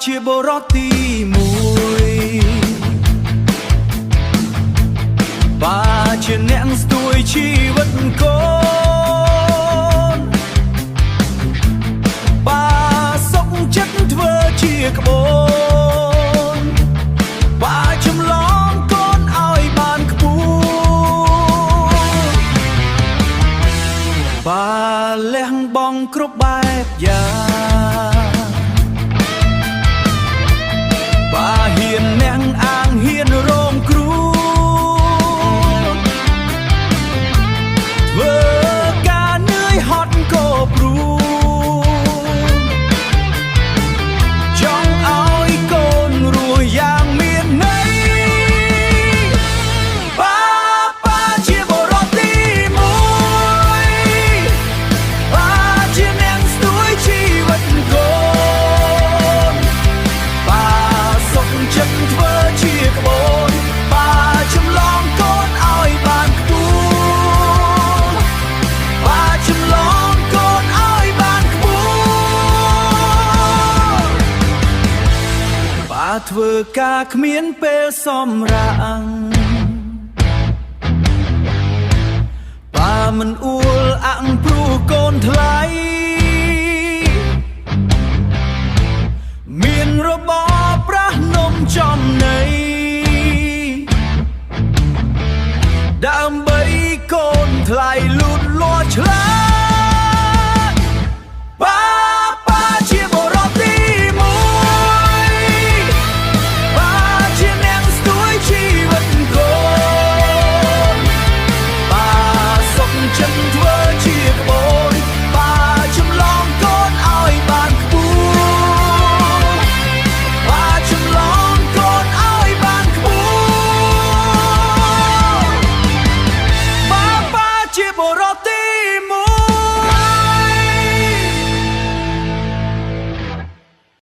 ជាបុរសទីមួយបាជាអ្នកស្ទួយជីវិតកូនបាសុខចិត្តធ្វើជាក្បូនបាចម្លងកូនឲ្យបានខ្ពស់បាលះបង់គ្រប់បែបយ៉ាងបាហ៊ានអ្នកអាងហ៊ានរងគ្រោះធ្វើការនឿយហត់ក៏ព្រោះចង់ឲ្យកូនរស់យ៉ាងមានន័យបាជាបុរសទីមួយបាជាអ្នកស្ទួយជីវិតកូនបាសុខចិត្តធ្វើជាក្បូនបាចម្លងកូនឲ្យបានខ្ពស់បាចម្លងកូនឲ្យបានខ្ពស់បាធ្វើការគ្មានពេលសម្រាំងបាមិនអួលអាក់ព្រោះកូនថ្លៃមានរបបប្រាស់នំចំណីដើម្បីកូនថ្លៃលូតលាស់ឆ្លាតបា